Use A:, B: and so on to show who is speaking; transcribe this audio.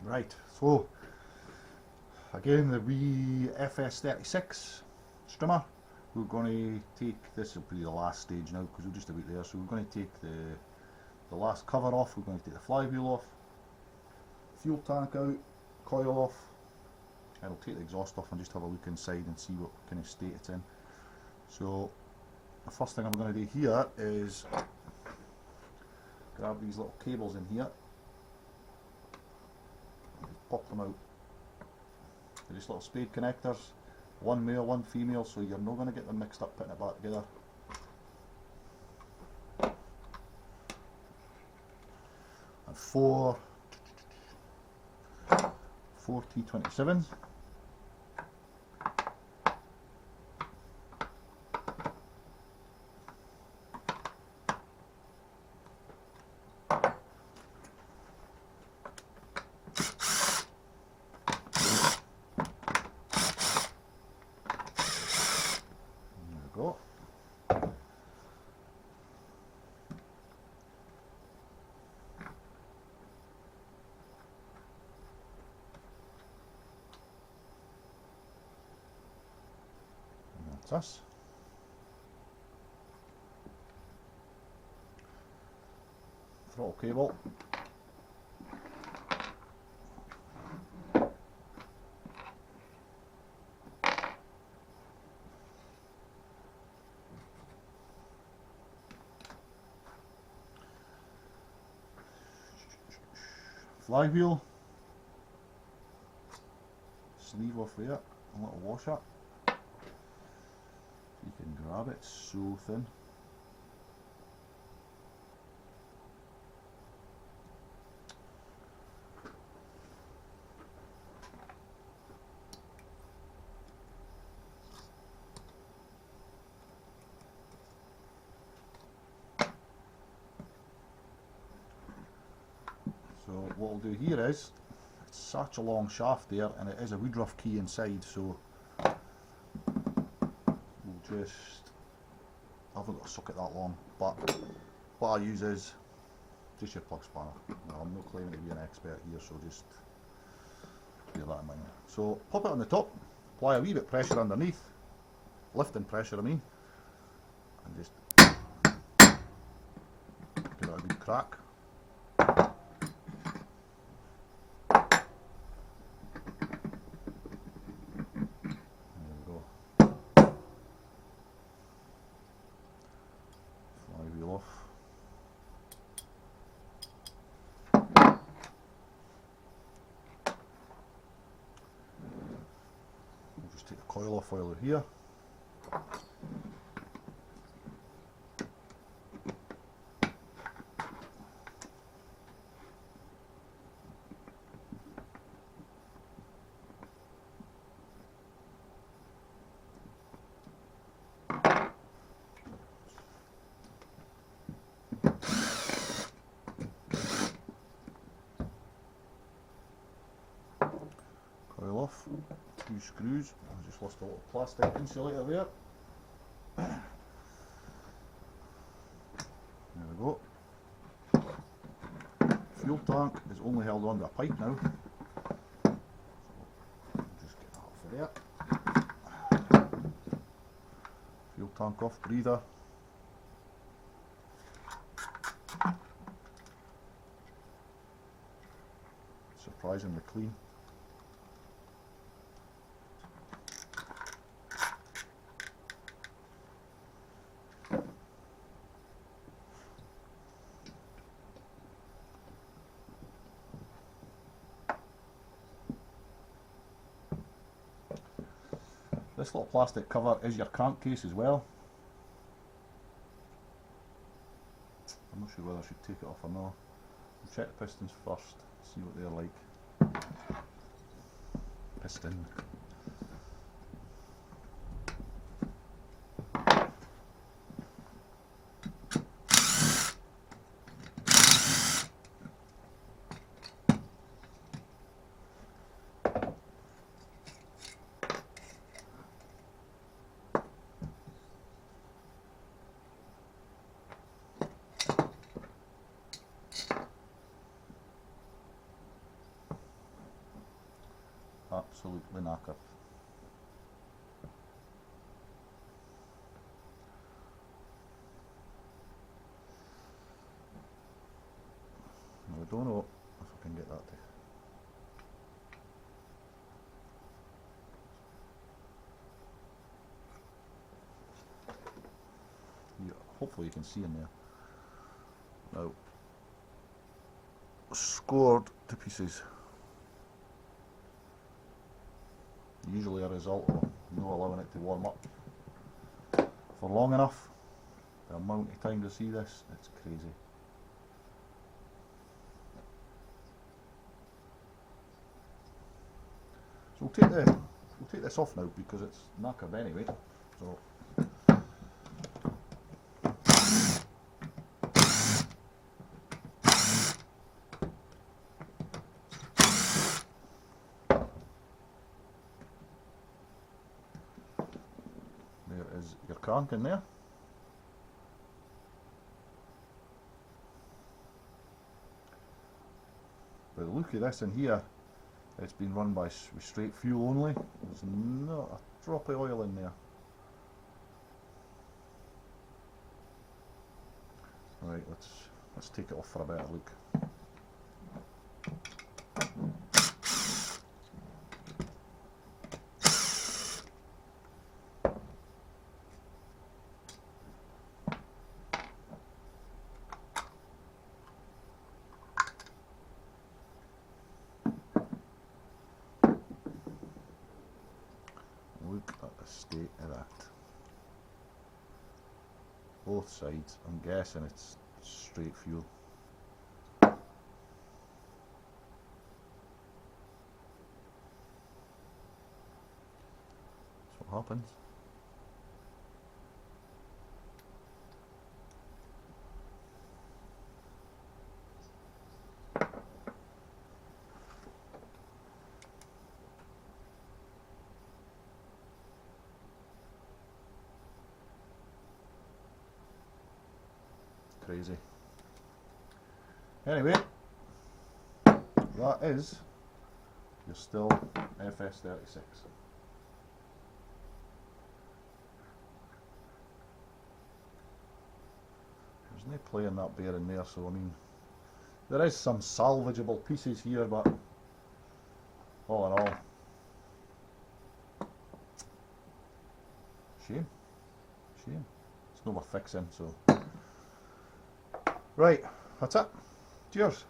A: Right, so again the wee FS36 strimmer. We're going to take, this will be the last stage now because we're just about there, so we're going to take the last cover off, we're going to take the flywheel off, fuel tank out, coil off, and I'll take the exhaust off and just have a look inside and see what kind of state it's in. So the first thing I'm going to do here is grab these little cables in here, pop them out. They're just little spade connectors, one male, one female, so you're not going to get them mixed up putting it back together. And four T27s. Go. And that's us. Throttle cable. Flywheel, sleeve off there, a little washer, you can grab it, so thin. So what I'll do here is, it's such a long shaft there and it is a woodruff key inside, so we'll just, I haven't got a socket that long, but what I use is just your plug spanner. No, I'm not claiming to be an expert here, so just bear that in mind. So pop it on the top, apply a wee bit of pressure underneath, lifting pressure I mean, and just give it a good crack. Flywheel off. We'll just take the coil off while we're here. Coil off, 2 screws, I just lost a little plastic insulator there. There we go. Fuel tank is only held onto a pipe now. So I'll just get that off of there. Fuel tank off, breather. Surprisingly clean. This little plastic cover is your crankcase as well. I'm not sure whether I should take it off or not. We'll check the pistons first, see what they're like. Piston. Absolutely knackered. I don't know if I can get that to. Yeah, hopefully you can see in there. Now, scored to pieces. Usually a result of not allowing it to warm up for long enough. The amount of time to see this, it's crazy. So we'll take this off now because it's knackered anyway. So there is your crank in there. By the look of this in here, it's been run by with straight fuel only. There's not a drop of oil in there. Right, let's take it off for a better look. Look at the state of that. Both sides, I'm guessing it's straight fuel. That's what happens. Crazy. Anyway, that is your Stihl FS36. There's no play in that bearing there, so I mean, there is some salvageable pieces here, but all in all, shame. It's not worth fixing, so. Right, that's it. Cheers.